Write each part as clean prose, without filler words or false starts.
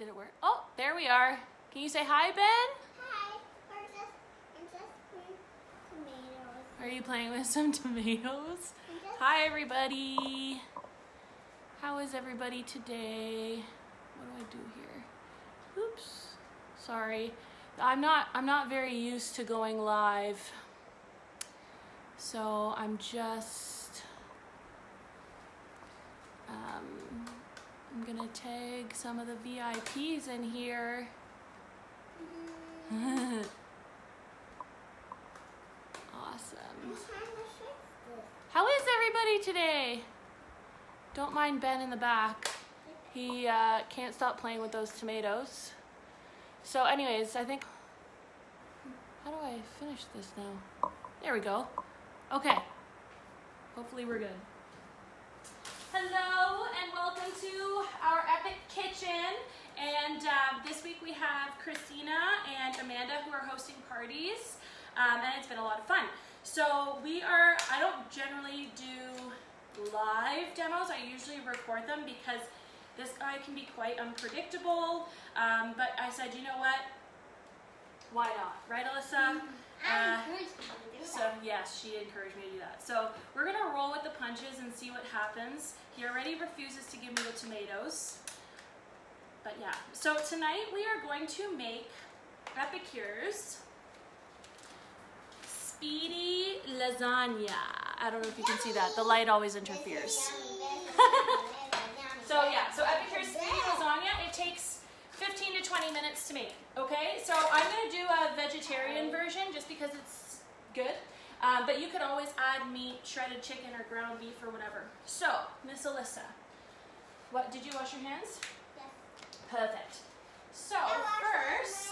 Did it work? Oh, there we are. Can you say hi, Ben? Hi. I'm just putting tomatoes. Are you playing with some tomatoes? Hi, everybody. How is everybody today? What do I do here? Oops. Sorry. I'm not very used to going live. So I'm just I'm gonna tag some of the VIPs in here. Awesome. How is everybody today? Don't mind Ben in the back. He can't stop playing with those tomatoes. So anyways, I think, how do I finish this now? There we go. Okay. Hopefully we're good. Hello and welcome to our epic kitchen. And this week we have Christina and Amanda who are hosting parties. And it's been a lot of fun. So I don't generally do live demos. I usually record them because this guy can be quite unpredictable. But I said, you know what? Why not? Right, Alyssa? So yes, she encouraged me to do that. So we're gonna roll with the punches and see what happens. He already refuses to give me the tomatoes. But yeah, so tonight we are going to make Epicure's Speedy Lasagna. I don't know if you can see that. The light always interferes. So yeah, so Epicure's Speedy Lasagna, it takes 15 to 20 minutes to make, okay? So I'm gonna do a vegetarian version just because it's good. But you could always add meat, shredded chicken, or ground beef, or whatever. So, Miss Alyssa, what, did you wash your hands? Yes. Perfect. So, first,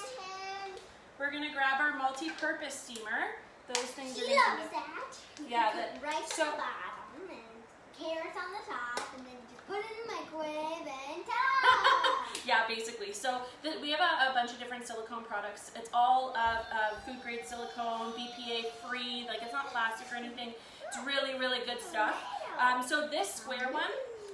we're gonna grab our multi-purpose steamer. Those things are gonna loves that. Yeah, put rice on the bottom and carrots on the top, and then just put it in the microwave and ta-da! Yeah, basically. So we have a bunch of different silicone products. It's all food grade silicone, BPA free. Like, it's not plastic or anything. It's really, really good stuff. So this square one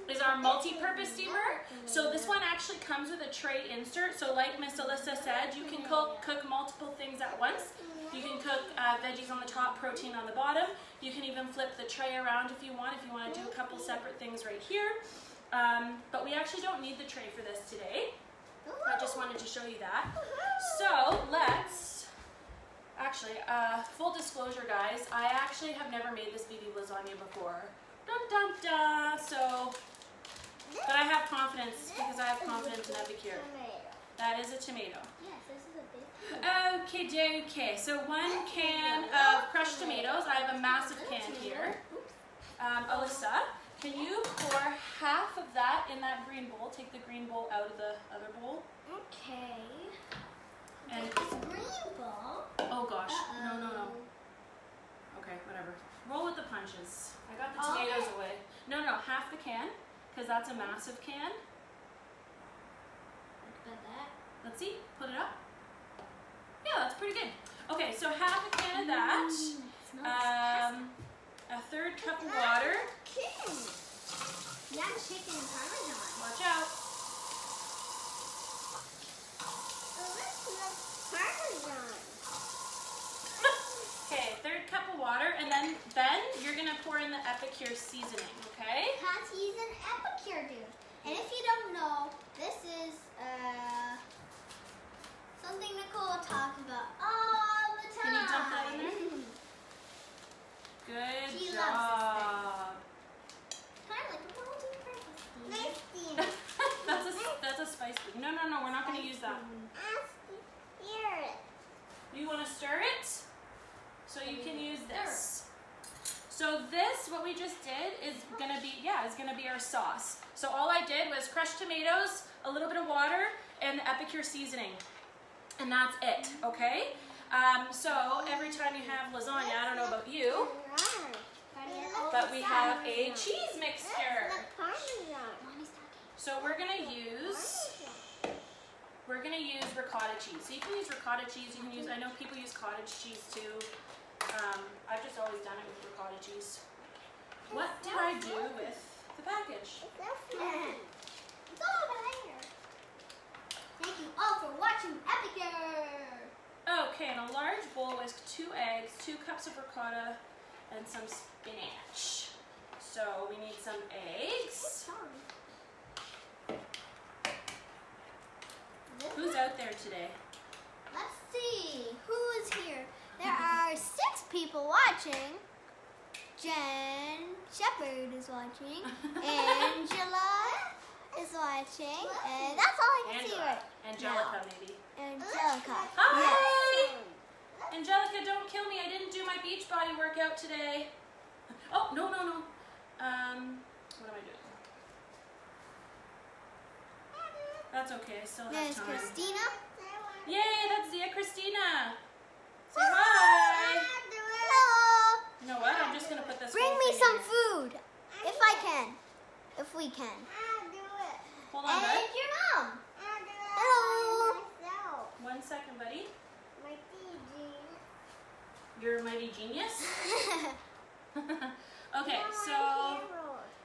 is our multi-purpose steamer. So this one actually comes with a tray insert. So like Miss Alyssa said, you can cook multiple things at once. You can cook veggies on the top, protein on the bottom. You can even flip the tray around if you want to do a couple separate things right here. But we actually don't need the tray for this today. I just wanted to show you that. So let's, actually, full disclosure guys, I actually have never made this Speedy Lasagna before. Dun dun dun! So, but I have confidence because I have confidence in Epicure. That is a tomato. Yes, this is a big Okay, okay. So 1 can of crushed tomatoes. I have a massive can here. Alyssa, can you pour half of that in that green bowl? Take the green bowl out of the other bowl. Okay. And this green bowl. Oh gosh, no. Okay, whatever. Roll with the punches. I got the tomatoes away. No, half the can, because that's a massive can. About that. Let's see, put it up. Yeah, that's pretty good. Okay, so half a can of that. A 1/3 cup of water. Chicken. Not chicken and parmesan. Watch out. Oh, let's love parmesan. Okay, 1/3 cup of water, and then you're gonna pour in the Epicure seasoning, okay? Hot season Epicure, dude. And if you don't know, this is something Nicole talks about all the time. Can you dump that in there? Good She job. loves this thing. Kind of like a multi-purpose thing. That's a spice food. No, we're not gonna use that. Stir it. You wanna stir it? So you can use this. So this, what we just did, is gonna be our sauce. So all I did was crushed tomatoes, a little bit of water, and the Epicure seasoning. And that's it, okay? So every time you have lasagna, I don't know about you, but we have a cheese mixture. So we're gonna use ricotta cheese. So you can use ricotta cheese, I know people use cottage cheese too. I've just always done it with ricotta cheese. What did I do with the package? It's all over here. Okay, in a large bowl, whisk 2 eggs, 2 cups of ricotta, and some spinach. So we need some eggs. Who's out there today? Let's see. Who is here? There are 6 people watching. Jen Shepherd is watching. Angela is watching. And that's all I can see right now. Angelica, maybe. Angelica. Hi! Yes. Angelica, don't kill me. I didn't do my beach body workout today. Oh, no. What am I doing? That's okay. I still have There's time. Christina. Yay, that's Zia Christina. Say hi. Hello. You know what? I'm just going to put this Bring whole me thing some in here. food. If I can. If we can. Hold on, And bud. your mom. Hello. 1 second, buddy. You're a mighty genius? Okay, so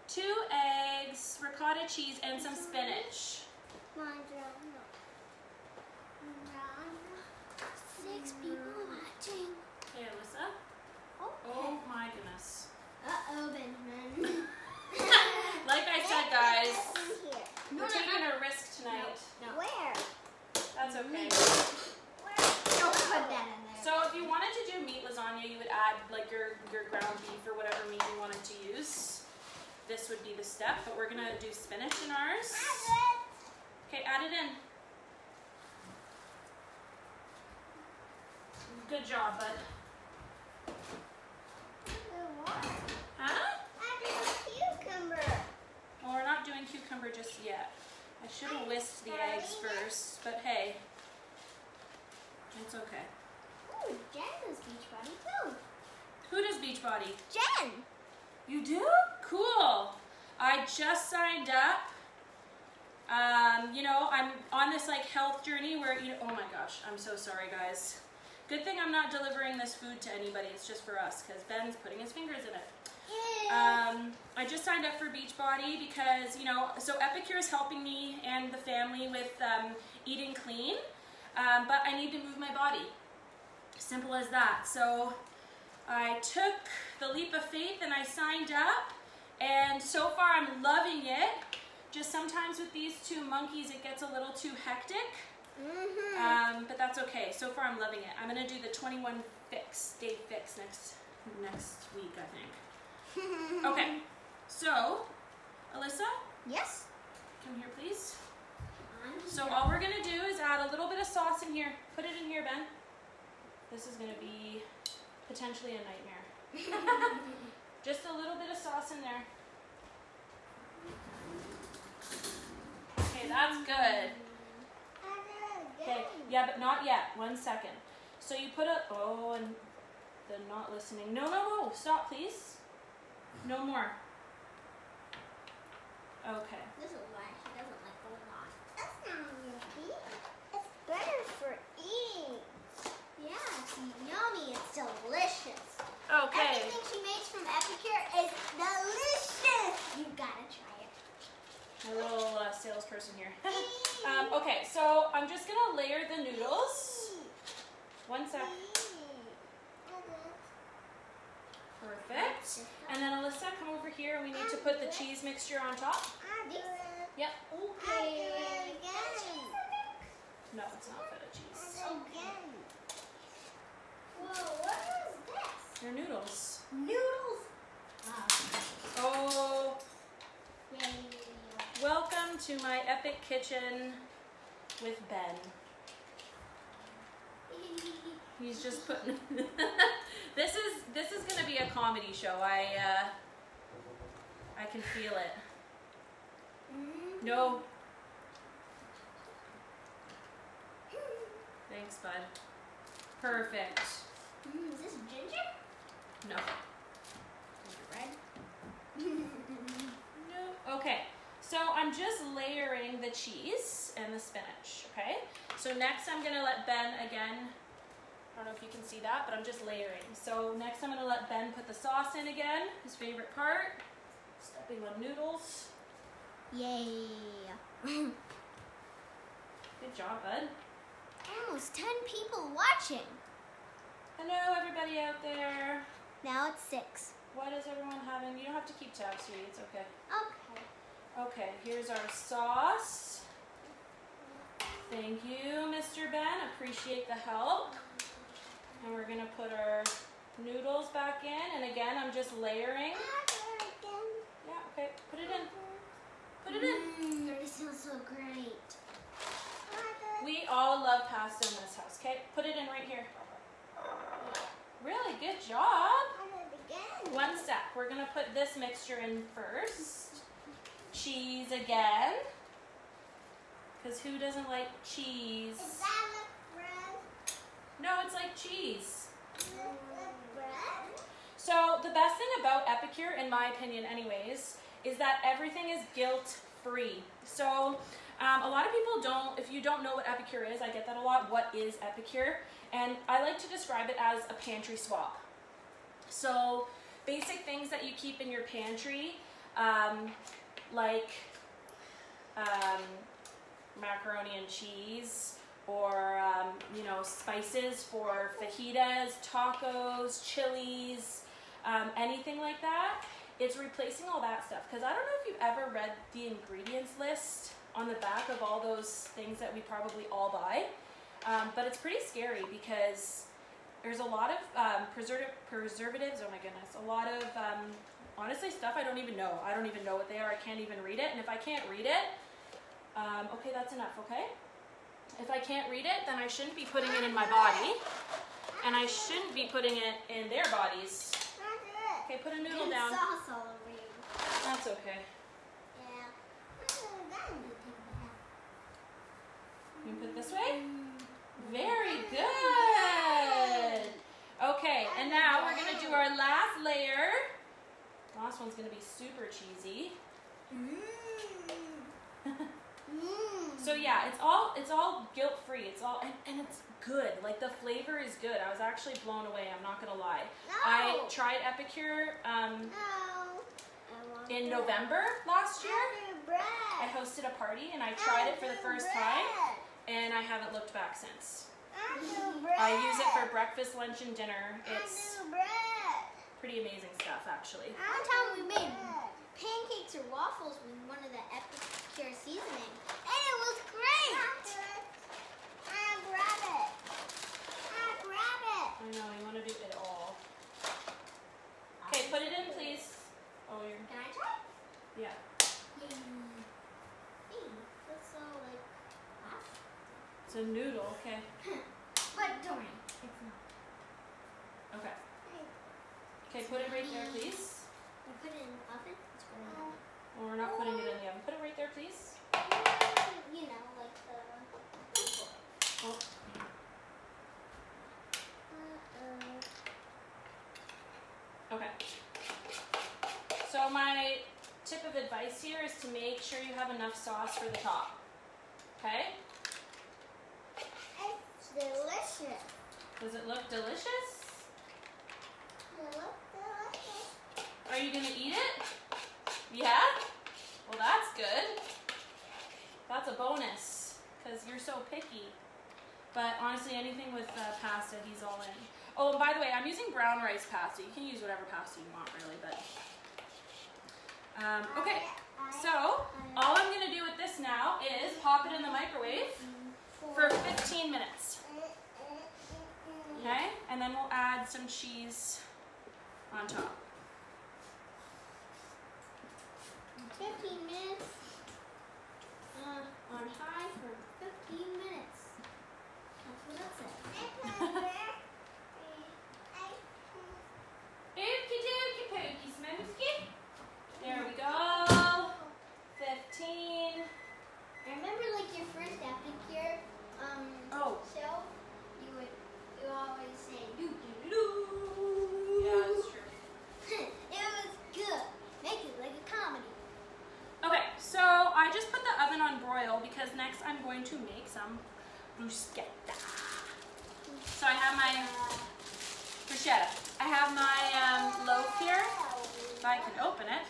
2 eggs, ricotta cheese, and some spinach. 6 people watching. Okay, Alyssa. Oh my goodness. Uh-oh, Benjamin. Like I said, guys, we're taking a risk tonight. Where? That's okay. Don't put that in there. So if you wanted to do meat lasagna, you would add like your ground beef or whatever meat you wanted to use. This would be the step, but we're gonna do spinach in ours. Okay, add it in. Good job, bud. Huh? Well, we're not doing cucumber just yet. I should have whisked the eggs first, but hey, it's okay. Ooh, Jen does Beachbody too. Who does Beachbody? Jen! You do? Cool. I just signed up. You know, I'm on this like health journey where, oh my gosh, I'm so sorry, guys. Good thing I'm not delivering this food to anybody. It's just for us because Ben's putting his fingers in it. I just signed up for Beachbody because, so Epicure is helping me and the family with eating clean, but I need to move my body. Simple as that. So I took the leap of faith and I signed up, and so far I'm loving it. Just sometimes with these 2 monkeys it gets a little too hectic, but that's okay. So far I'm loving it. I'm going to do the 21 day fix next week, I think. Okay, so, Alyssa? Yes? Come here, please. So all we're going to do is add a little bit of sauce in here. Put it in here, Ben. This is going to be potentially a nightmare. Just a little bit of sauce in there. Okay, that's good. Okay, yeah, but not yet. 1 second. So you put and they're not listening. No, stop, please. No more. Okay. This is why she doesn't like going on. That's not healthy. It's better for eating. Yeah, it's yummy. It's delicious. Okay. Everything she makes from Epicure is delicious. You gotta try it. A little salesperson here. Okay, so I'm just gonna layer the noodles. 1 sec. Perfect. And then Alyssa, come over here and we need to put the cheese mixture on top. Yep. Okay. No, it's not feta cheese. Whoa, what is this? They're noodles. Noodles. Oh, Yay. welcome to my epic kitchen with Ben. He's just putting. This is gonna be a comedy show. I can feel it. No. Thanks, bud. Perfect. Is this ginger? No. Is it red? No. Okay. So I'm just layering the cheese and the spinach. Okay. So next I'm gonna let Ben again. I don't know if you can see that, but I'm just layering. So next I'm going to let Ben put the sauce in again, his favorite part. Stepping on noodles. Yay. Good job, bud. almost 10 people watching. Hello, everybody out there. Now it's 6. What is everyone having? You don't have to keep tabs, sweetie. It's okay. Okay. Okay, here's our sauce. Thank you, Mr. Ben. Appreciate the help. And we're going to put our noodles back in. And again, I'm just layering. Yeah, okay. Put it in. Put it in. It smells so great. We all love pasta in this house, okay? Put it in right here. Really good job. One step. We're going to put this mixture in first. Cheese again. Because who doesn't like cheese? Is that like bread? No, it's like cheese. Bread? So the best thing about Epicure, in my opinion anyways, is that everything is guilt-free. So a lot of people don't, if you don't know what Epicure is, I get that a lot, what is Epicure? And I like to describe it as a pantry swap. So basic things that you keep in your pantry, like macaroni and cheese, or you know, spices for fajitas, tacos, chilies, anything like that. It's replacing all that stuff. Because I don't know if you've ever read the ingredients list on the back of all those things that we probably all buy. But it's pretty scary because there's a lot of preservatives, oh my goodness, a lot of, honestly, stuff I don't even know. I don't even know what they are. I can't even read it. And if I can't read it, okay, that's enough, okay? If I can't read it, then I shouldn't be putting it in my body. And I shouldn't be putting it in their bodies. Okay, put a noodle down. Sauce all over you. That's okay. Yeah. You put it this way? Very good. Okay, and now we're going to do our last layer. Last one's going to be super cheesy. So yeah, it's all guilt-free. It's all and it's good. Like the flavor is good. I was actually blown away. I'm not gonna lie. No. I tried Epicure in November last year. I hosted a party and I tried it for the first time, and I haven't looked back since. I use it for breakfast, lunch, and dinner. It's pretty amazing stuff, actually. One time we made pancakes or waffles with one of the Epicure seasoning, and it was great. I grab it. I know, you want to do it all. Okay, put it in, please. Oh, you're... Can I try? Yeah. Hey, that's so like pasta. It's a noodle, okay. But don't worry, it's not. Okay. Okay, put it right there, please. We put it in the oven. It's really Well, we're not putting it in the oven. Put it right there, please. You know, like the... Oh. Okay. So my tip of advice here is to make sure you have enough sauce for the top. Okay? It's delicious. Does it look delicious? It looks delicious. Are you gonna eat it? Yeah? Well, that's good. That's a bonus, because you're so picky. But honestly, anything with pasta, he's all in. Oh, and by the way, I'm using brown rice pasta. You can use whatever pasta you want, really, but... okay, so all I'm gonna do with this now is pop it in the microwave for 15 minutes. Okay, and then we'll add some cheese on top. 15 minutes on high for 15 minutes. That's what it says. Okie dokie pokey smoky. There we go. 15. I remember like your first Epicure show, you always say doo doo doo. Yeah, that's true. It was good. Make it like a comedy. Okay, so I just put the oven on broil because next I'm going to make some bruschetta. So I have my bruschetta. I have my loaf here. If I can open it.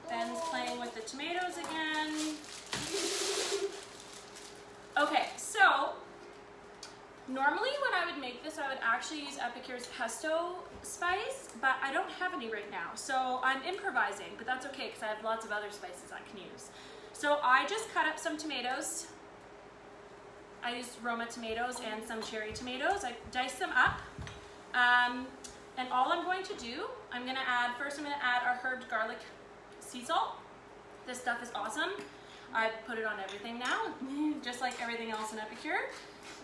Ben's playing with the tomatoes again. Okay, so normally when I would make this, I would actually use Epicure's pesto spice, but I don't have any right now. So I'm improvising, but that's okay because I have lots of other spices I can use. So I just cut up some tomatoes. I used Roma tomatoes and some cherry tomatoes. I diced them up. And all I'm going to do, first I'm gonna add our herbed garlic sea salt. This stuff is awesome. I put it on everything now, just like everything else in Epicure.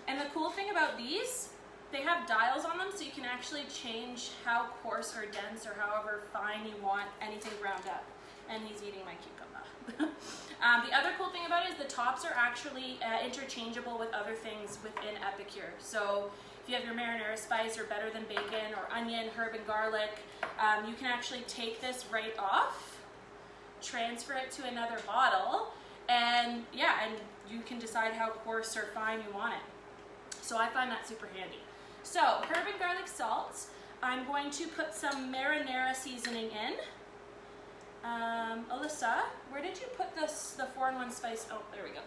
And the cool thing about these, they have dials on them so you can actually change how coarse or dense or however fine you want anything ground up. And he's eating my cucumber. The other cool thing about it is the tops are actually interchangeable with other things within Epicure. So if you have your marinara spice or better than bacon or onion, herb and garlic, you can actually take this right off, transfer it to another bottle, and yeah, and you can decide how coarse or fine you want it. So I find that super handy. So herb and garlic salt, I'm going to put some marinara seasoning in. Alyssa, where did you put the 4-in-1 spice? Oh, there we go.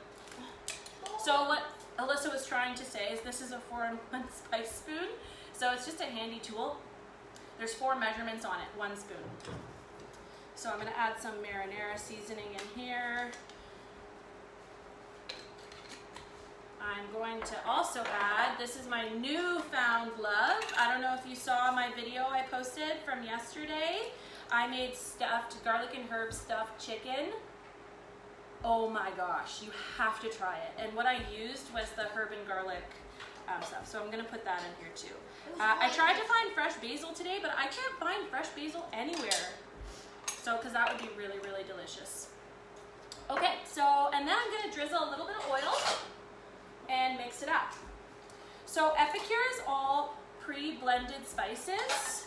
So what Alyssa was trying to say is this is a 4-in-1 spice spoon. So it's just a handy tool. There's 4 measurements on it, 1 spoon. So I'm gonna add some marinara seasoning in here. I'm going to also add, this is my newfound love. I don't know if you saw my video I posted from yesterday. I made stuffed garlic and herb stuffed chicken. Oh my gosh, you have to try it. And what I used was the herb and garlic stuff. So I'm gonna put that in here too. I tried to find fresh basil today, but I can't find fresh basil anywhere. So, cause that would be really, really delicious. Okay, so, and then I'm gonna drizzle a little bit of oil and mix it up. So Epicure is all pre-blended spices.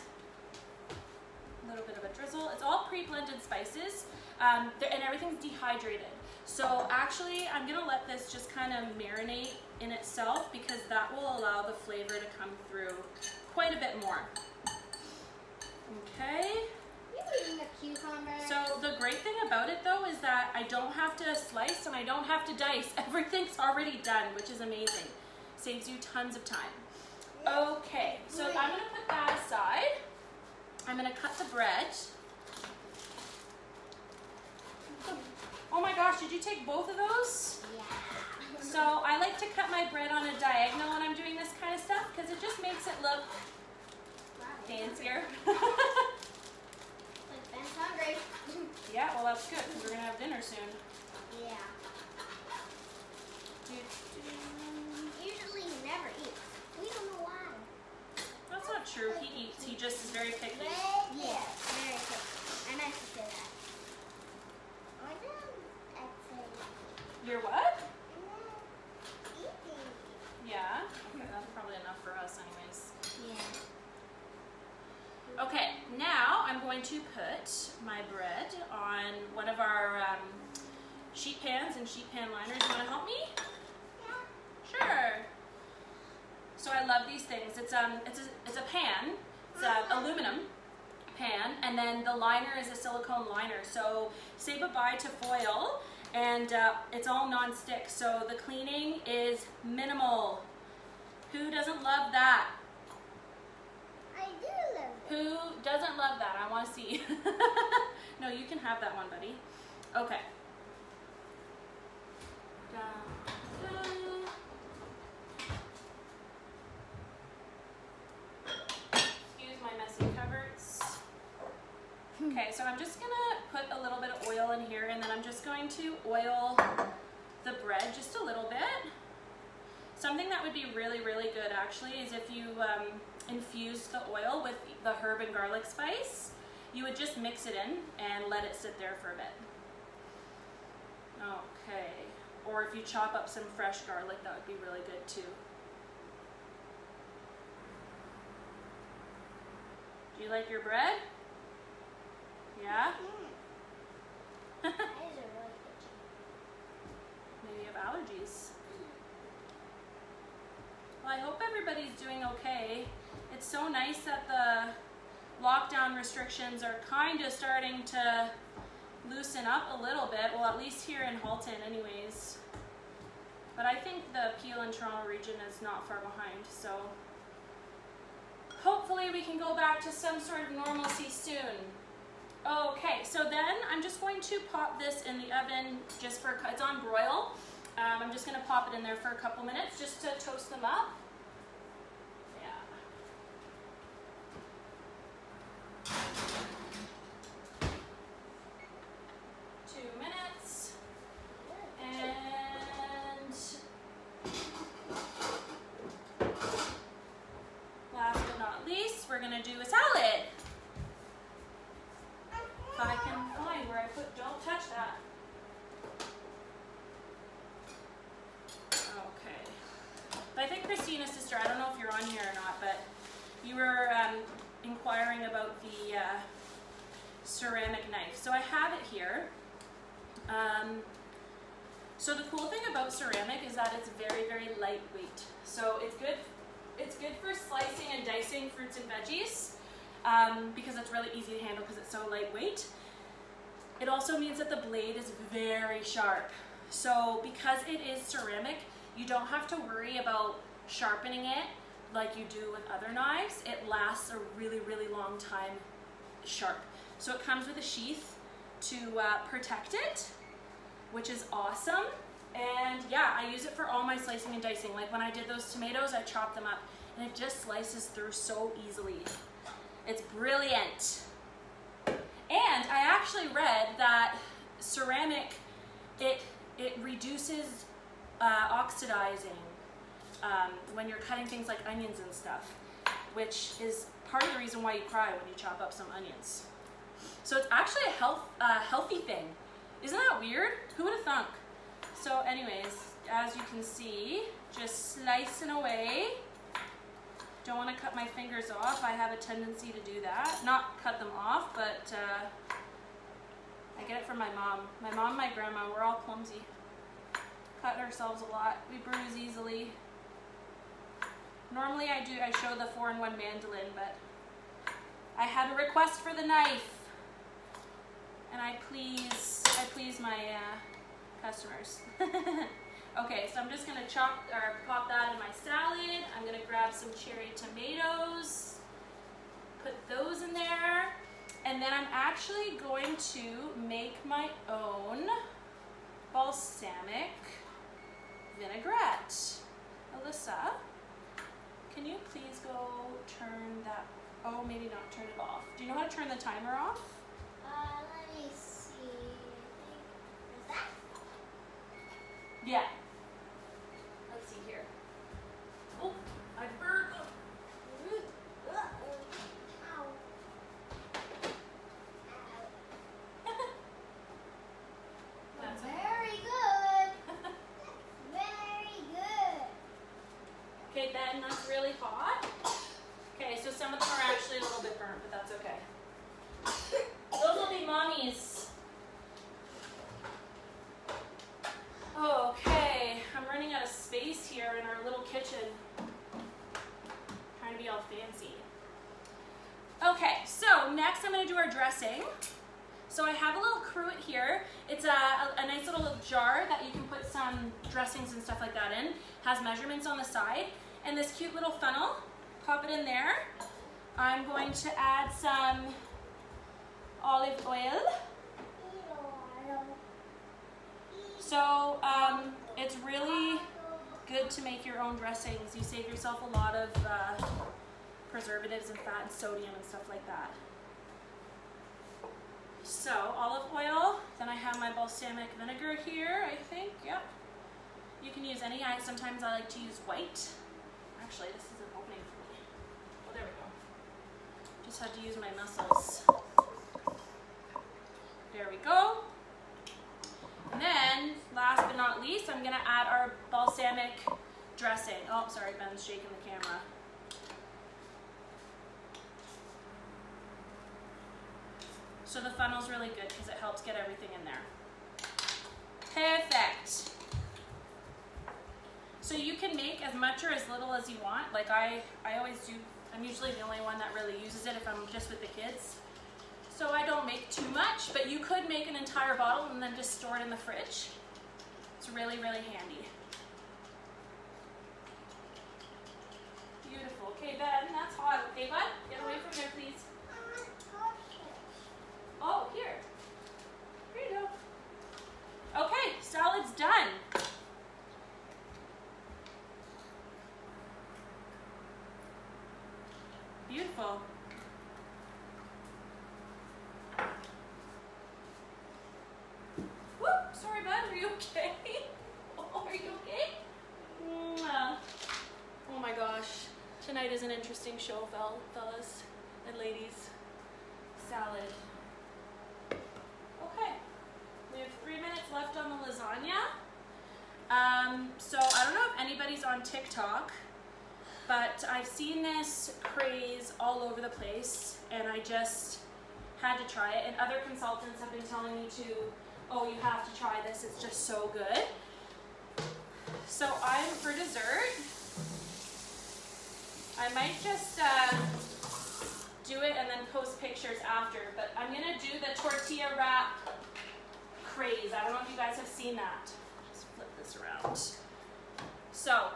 A little bit of a drizzle. It's all pre-blended spices, and everything's dehydrated. So actually, I'm gonna let this just kind of marinate in itself because that will allow the flavor to come through quite a bit more. Okay. You're eating a cucumber. So the great thing about it though is that I don't have to slice and I don't have to dice. Everything's already done, which is amazing. Saves you tons of time. Okay, so I'm gonna put that aside. I'm gonna cut the bread. Oh my gosh, did you take both of those? Yeah. So I like to cut my bread on a diagonal when I'm doing this kind of stuff because it just makes it look fancier. Like Ben's hungry. Yeah, well that's good because we're gonna have dinner soon. Yeah. Usually he never eats. We don't know why. That's not true. He eats. He just is very picky. Yeah, very picky. I meant to say that. You're what? Yeah? Okay, that's probably enough for us anyways. Yeah. Okay, now I'm going to put my bread on one of our sheet pans and sheet pan liners. You want to help me? Yeah. Sure. So I love these things. It's a pan. It's an aluminum pan, and then the liner is a silicone liner. So say bye-bye to foil. And it's all non-stick, so the cleaning is minimal. Who doesn't love that? I do love it. Who doesn't love that? I want to see. No, you can have that one, buddy. Okay. Excuse my messy cupboards. Okay, so I'm just gonna put a little bit of oil in here, and then I'm just going to oil the bread just a little bit. Something that would be really, really good actually is if you infused the oil with the herb and garlic spice. You would just mix it in and let it sit there for a bit. Okay, or if you chop up some fresh garlic, that would be really good too. Do you like your bread? Yeah? That is a really good cheese. Maybe you have allergies. Well, I hope everybody's doing okay. It's so nice that the lockdown restrictions are kind of starting to loosen up a little bit. Well, at least here in Halton anyways. But I think the Peel and Toronto region is not far behind, so hopefully we can go back to some sort of normalcy soon. Okay, so then I'm just going to pop this in the oven just for, it's on broil. I'm just going to pop it in there for a couple minutes just to toast them up. Yeah. 2 minutes. And last but not least, we're going to do a salad. If I can find where I put, don't touch that. Okay. But I think Christina's sister, I don't know if you're on here or not, but you were inquiring about the ceramic knife. So I have it here. So the cool thing about ceramic is that it's very, very lightweight. So it's good for slicing and dicing fruits and veggies. Because it's really easy to handle because it's so lightweight. It also means that the blade is very sharp. So because it is ceramic, you don't have to worry about sharpening it like you do with other knives. It lasts a really, really long time sharp. So it comes with a sheath to protect it, which is awesome. And yeah, I use it for all my slicing and dicing. Like when I did those tomatoes, I chopped them up and it just slices through so easily. It's brilliant. And I actually read that ceramic, it reduces oxidizing when you're cutting things like onions and stuff, which is part of the reason why you cry when you chop up some onions. So it's actually a healthy thing. Isn't that weird? Who would have thunk? So anyways, as you can see, just slicing away. Don't want to cut my fingers off. I have a tendency to do that. Not cut them off, but I get it from my mom. My mom and my grandma, we're all clumsy. Cut ourselves a lot. We bruise easily. Normally I show the 4-in-1 mandolin, but I had a request for the knife. And I please my customers. Okay, so I'm just gonna pop that in my salad. I'm gonna grab some cherry tomatoes, put those in there, and then I'm actually going to make my own balsamic vinaigrette. Alyssa, can you please go turn that, oh, maybe not turn it off. Do you know how to turn the timer off? Let me see. Is that? Yeah. Let's see here. Oh, I burned them. Ow. That's Very good. Very good. okay, then that's really hot. Okay, so some of them are actually a little bit burnt, but that's okay. Those will be mommy's. Okay, I'm running out of space here in our little kitchen. Trying to be all fancy. Okay, so next I'm going to do our dressing. So I have a little cruet here. It's a nice little jar that you can put some dressings and stuff like that in. Has measurements on the side. And this cute little funnel, pop it in there. I'm going to add some olive oil. So it's really good to make your own dressings. You save yourself a lot of preservatives and fat and sodium and stuff like that. So olive oil, then I have my balsamic vinegar here, I think, yep. You can use any, sometimes I like to use white. Actually, this isn't opening for me. Oh, there we go. Just had to use my muscles. There we go. And then, last but not least, I'm gonna add our balsamic dressing. Oh, sorry, Ben's shaking the camera. So the funnel's really good because it helps get everything in there. Perfect. So you can make as much or as little as you want. Like I always do. I'm usually the only one that really uses it if I'm just with the kids. So I don't make too much, but you could make an entire bottle and then just store it in the fridge. It's really, really handy. beautiful. Okay, Ben, that's hot. Okay, bud? Get away from there, please. Oh, here. Here you go. Okay, salad's done. Beautiful. Whoop, sorry, bud. Are you okay? Oh, are you okay? Oh my gosh. Tonight is an interesting show, fellas and ladies. Salad. Okay. We have 3 minutes left on the lasagna. So I don't know if anybody's on TikTok, but I've seen this craze all over the place, and I just had to try it. And other consultants have been telling me to, oh, you have to try this. It's just so good. So for dessert, I might just do it and then post pictures after, but I'm gonna do the tortilla wrap craze. I don't know if you guys have seen that. Just flip this around. So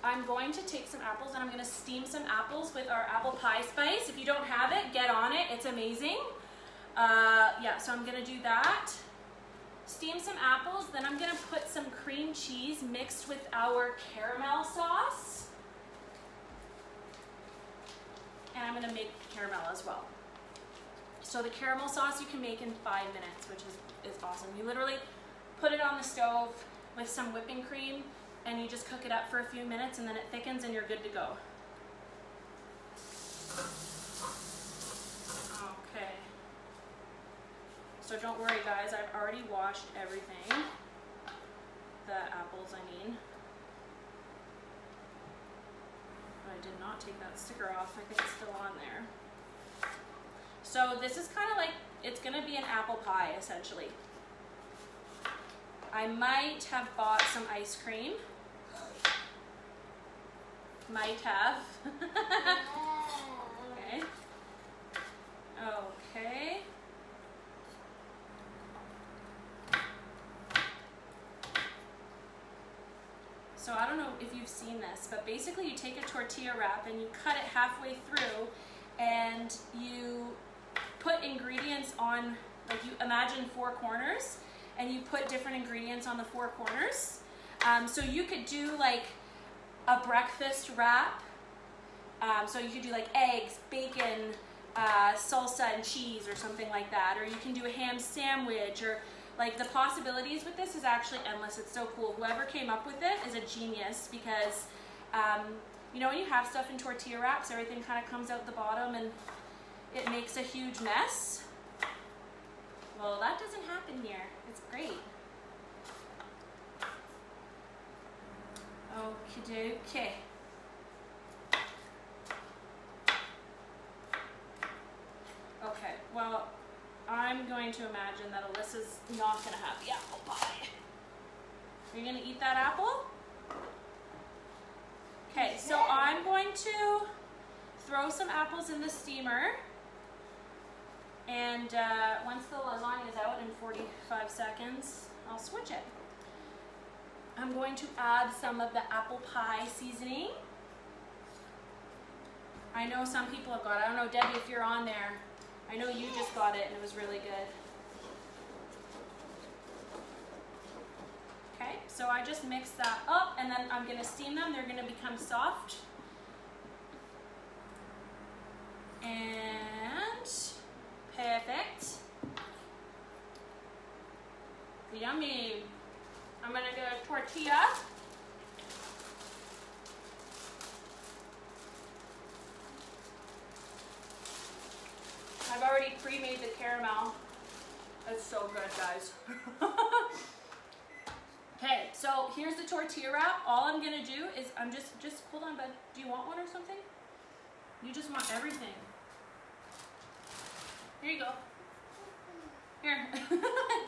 I'm going to take some apples and I'm gonna steam some apples with our apple pie spice. If you don't have it, get on it, it's amazing. Yeah, so I'm gonna do that. Steam some apples, then I'm gonna put some cream cheese mixed with our caramel sauce. And I'm gonna make caramel as well. So the caramel sauce you can make in 5 minutes, which is awesome. You literally put it on the stove with some whipping cream and you just cook it up for a few minutes and then it thickens and you're good to go. Okay. So don't worry guys, I've already washed everything. The apples, I mean. I did not take that sticker off. I think it's still on there. So this is kind of like, it's gonna be an apple pie essentially. I might have bought some ice cream. Might have. Okay. Okay. So I don't know if you've seen this, but basically you take a tortilla wrap and you cut it halfway through and you put ingredients on, like you imagine 4 corners and you put different ingredients on the 4 corners. So you could do like a breakfast wrap. So you could do like eggs, bacon, salsa and cheese or something like that. Or you can do a ham sandwich, or like the possibilities with this is actually endless. It's so cool. Whoever came up with it is a genius because, you know, when you have stuff in tortilla wraps, everything kind of comes out the bottom and it makes a huge mess. Well, that doesn't happen here. It's great. Okie dokie. Okay, well, I'm going to imagine that Alyssa's not going to have the apple pie. Are you going to eat that apple? Okay, so I'm going to throw some apples in the steamer. And once the lasagna is out in 45 seconds, I'll switch it. I'm going to add some of the apple pie seasoning. I know some people have got it. I don't know, Debbie, if you're on there. I know you just got it and it was really good. Okay, so I just mix that up and then I'm gonna steam them. They're gonna become soft. And perfect. Yummy. I'm gonna get a tortilla. I've already pre-made the caramel. It's so good, guys. Okay, so here's the tortilla wrap. All I'm gonna do is I'm just hold on, bud. Do you want one or something? You just want everything. Here you go. Here,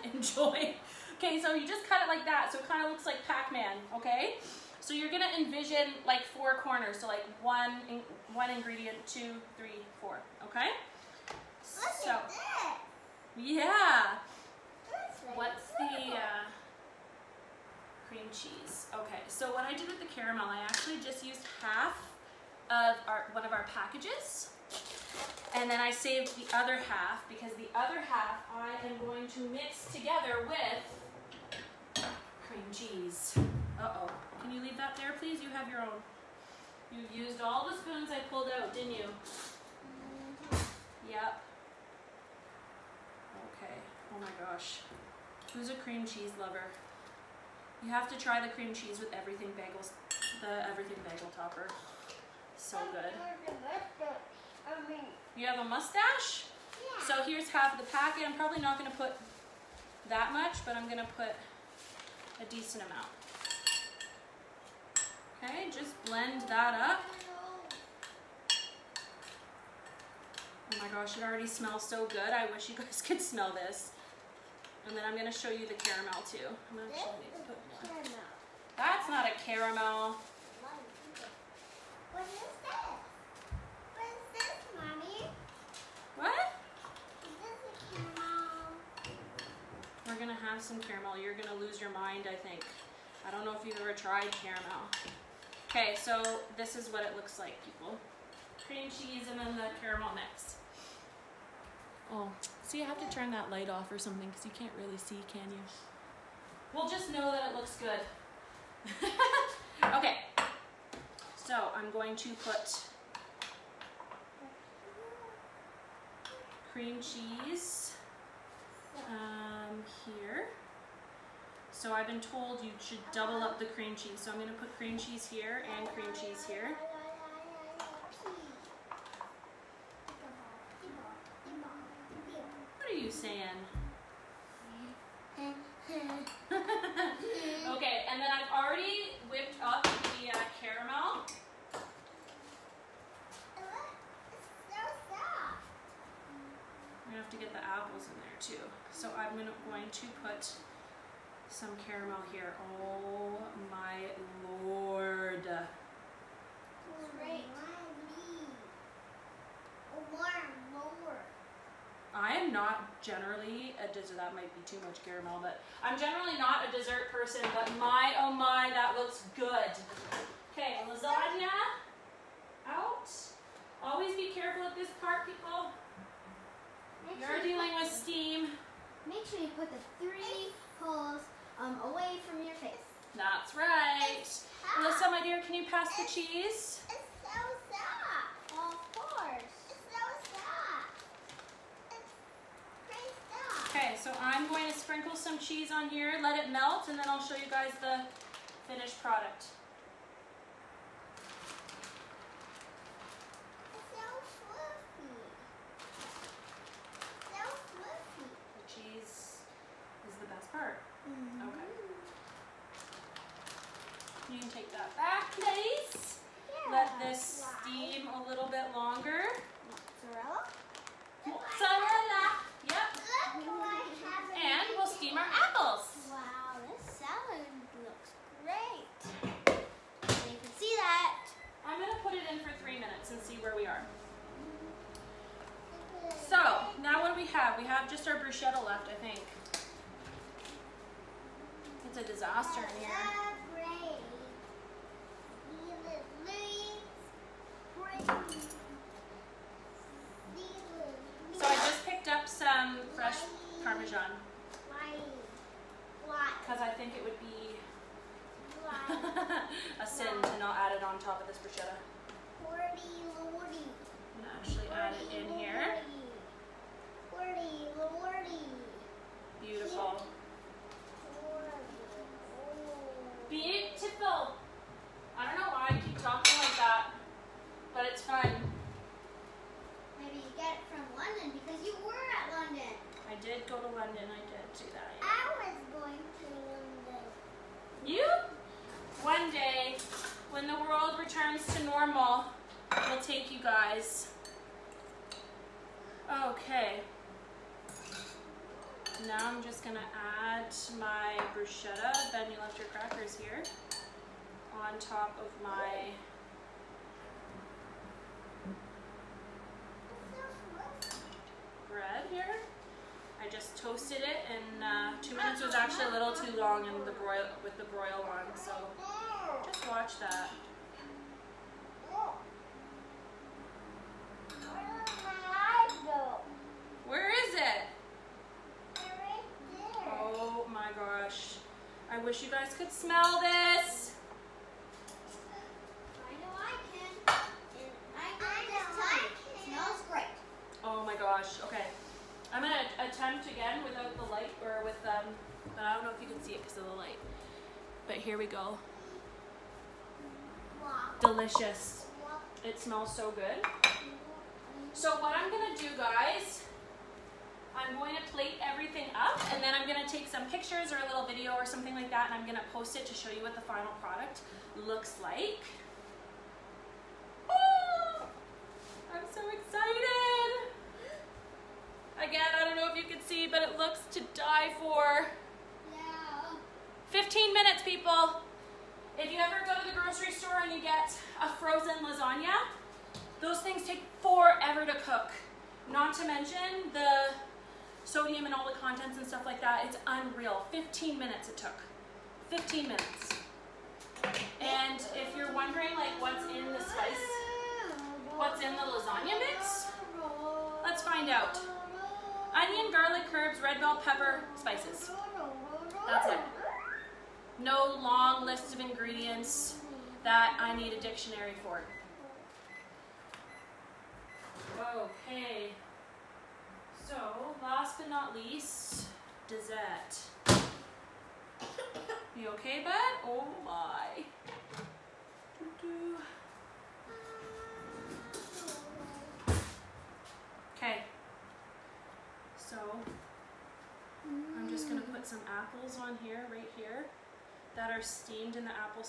enjoy. Okay, so you just cut it like that, so it kind of looks like Pac-Man, okay? So you're gonna envision like 4 corners, so like one ingredient, 2, 3, 4, okay? So, yeah. What's the cream cheese? Okay, so what I did with the caramel, I actually just used half of one of our packages. And then I saved the other half because the other half I am going to mix together with cream cheese. Uh-oh. Can you leave that there, please? You have your own. You used all the spoons I pulled out, didn't you? Yep. Okay. Oh my gosh. Who's a cream cheese lover? You have to try the cream cheese with everything bagels, the everything bagel topper. So good. You have a mustache? Yeah. So here's half of the packet. I'm probably not going to put that much, but I'm going to put a decent amount. Okay, just blend that up. Oh my gosh, it already smells so good. I wish you guys could smell this. And then I'm going to show you the caramel too. I'm going to actually need to put more. That's not a caramel. What is this? What is this, Mommy? What? Is this a caramel? We're going to have some caramel. You're going to lose your mind, I think. I don't know if you've ever tried caramel. Okay, so this is what it looks like, people. Cream cheese and then the caramel mix. Oh, see, I have to turn that light off or something because you can't really see, can you? We'll just know that it looks good. Okay, so I'm going to put cream cheese here. So I've been told you should double up the cream cheese. So I'm going to put cream cheese here and cream cheese here. What are you saying? Okay, and then I've already whipped up the caramel. We're going to have to get the apples in there too. So I'm going to put some caramel here. Oh my Lord. Great. I am not generally a dessert, that might be too much caramel, but I'm generally not a dessert person, but my, oh my, that looks good. Okay, lasagna out. Always be careful at this part, people. You're dealing with steam. Make sure you put the 3 holes away from your face. That's right. Alyssa, my dear, can you pass the cheese? It's so soft. Of course. It's so soft. It's pretty soft. Okay, so I'm going to sprinkle some cheese on here, let it melt, and then I'll show you guys the finished product. It's so fluffy. So fluffy. The cheese is the best part. Okay. You can take that back, please. Yeah. Let this steam a little bit longer. Mozzarella? Mozzarella. Yep. Look what I have. And we'll steam our apples. Wow, this salad looks great. You can see that. I'm going to put it in for 3 minutes and see where we are. So, now what do we have? We have just our bruschetta left, I think. It's a disaster in here. So I just picked up some fresh Parmesan because I think it would be a sin to not add it on top of this bruschetta. I'm going to actually add it in here. Beautiful. Beautiful. I don't know why I keep talking like that, but it's fun. Maybe you get it from London because you were at London. I did go to London. I did do that. Yeah. I was going to London. You? One day, when the world returns to normal, we'll take you guys. Okay. Now I'm just going to add my bruschetta. Ben, you left your crackers here. On top of my bread here. I just toasted it, and 2 minutes was actually a little too long in the with the broil on, so just watch that. I wish you guys could smell this. I know I can. And I know this time. It smells great. Oh my gosh. Okay. I'm going to attempt again without the light, or with, but I don't know if you can see it because of the light. But here we go. Wow. Delicious. It smells so good. So what I'm going to do, guys, I'm going to plate everything up, and then I'm going to take some pictures or a little video or something like that, and I'm going to post it to show you what the final product looks like. Oh, I'm so excited. Again, I don't know if you can see, but it looks to die for. Yeah. 15 minutes, people. If you ever go to the grocery store and you get a frozen lasagna, those things take forever to cook. Not to mention the sodium and all the contents and stuff like that. It's unreal. 15 minutes it took. 15 minutes. And if you're wondering like what's in the spice, what's in the lasagna mix, let's find out. Onion, garlic, herbs, red bell pepper, spices. That's it. No long list of ingredients that I need a dictionary for. Okay. So, last but not least, dessert. You okay, bud? Oh my. Okay. So, I'm just going to put some apples on here, right here, that are steamed in the apple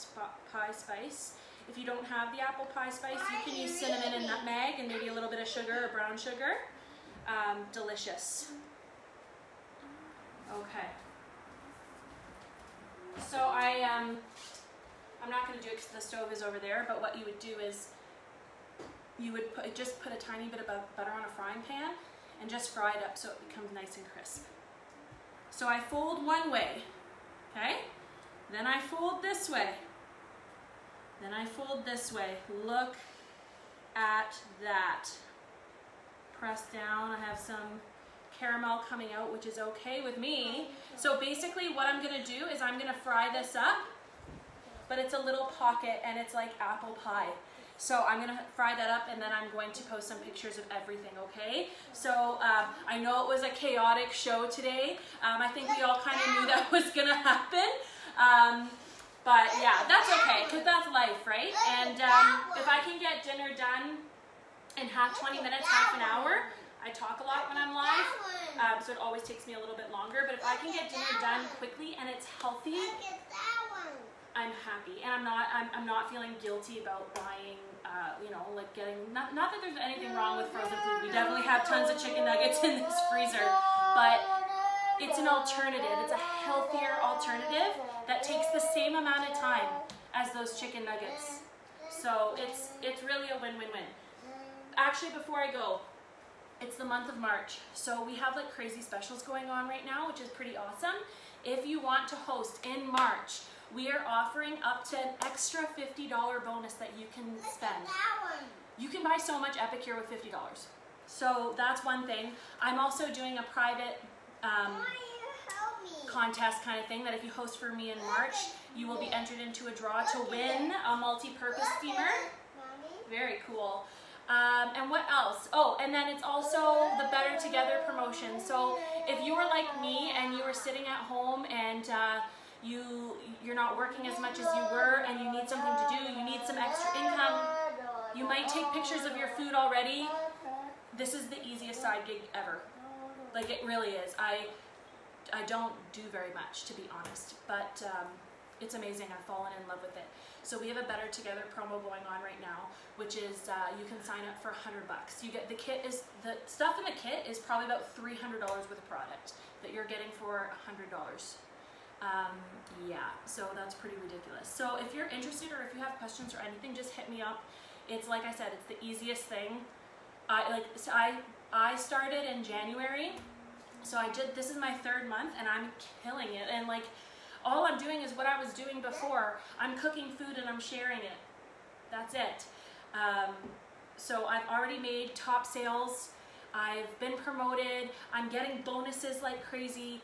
pie spice. If you don't have the apple pie spice, you can use cinnamon and nutmeg and maybe a little bit of sugar or brown sugar. Delicious. Okay. So I'm not going to do it because the stove is over there, but what you would do is you would just put a tiny bit of butter on a frying pan and just fry it up so it becomes nice and crisp. So I fold one way, okay? Then I fold this way. Then I fold this way. Look at that. Press down. I have some caramel coming out, which is okay with me. So basically what I'm gonna do is I'm gonna fry this up, but it's a little pocket and it's like apple pie. So I'm gonna fry that up and then I'm going to post some pictures of everything, okay? So I know it was a chaotic show today. I think we all kind of knew that was gonna happen. But yeah, that's okay, because that's life, right? And if I can get dinner done in 20 minutes, half an hour, I talk a lot when I'm live, so it always takes me a little bit longer, but if I can get dinner done quickly and it's healthy, I'm happy. And I'm not feeling guilty about buying, you know, like getting, not that there's anything wrong with frozen food. We definitely have tons of chicken nuggets in this freezer, but it's an alternative. It's a healthier alternative that takes the same amount of time as those chicken nuggets. So it's really a win-win-win. Actually, before I go, it's the month of March, so we have like crazy specials going on right now, which is pretty awesome. If you want to host in March, we are offering up to an extra $50 bonus that you can spend. You can buy so much Epicure with $50. So that's one thing. I'm also doing a private contest kind of thing that if you host for me in March, you will be entered into a draw to win a multi-purpose steamer. Very cool. And what else? Oh, and then it's also the Better Together promotion. So if you were like me and you were sitting at home and you're not working as much as you were and you need something to do, you need some extra income, you might take pictures of your food already. This is the easiest side gig ever. Like, it really is. I don't do very much, to be honest, but it's amazing. I've fallen in love with it. So we have a Better Together promo going on right now, which is you can sign up for $100. You get the stuff in the kit is probably about $300 worth of product that you're getting for $100. Yeah, so that's pretty ridiculous. So if you're interested or if you have questions or anything, just hit me up. It's like I said, it's the easiest thing. I started in January, so this is my 3rd month and I'm killing it. And like, all I'm doing is what I was doing before. I'm cooking food and I'm sharing it. That's it. So I've already made top sales. I've been promoted. I'm getting bonuses like crazy.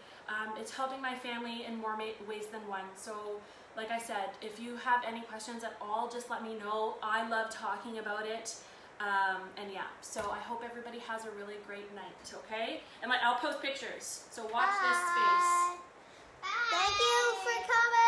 It's helping my family in more ways than one. So like I said, if you have any questions at all, just let me know. I love talking about it. And yeah, so I hope everybody has a really great night, okay? And I'll post pictures, so watch this space. Bye. Thank you for coming.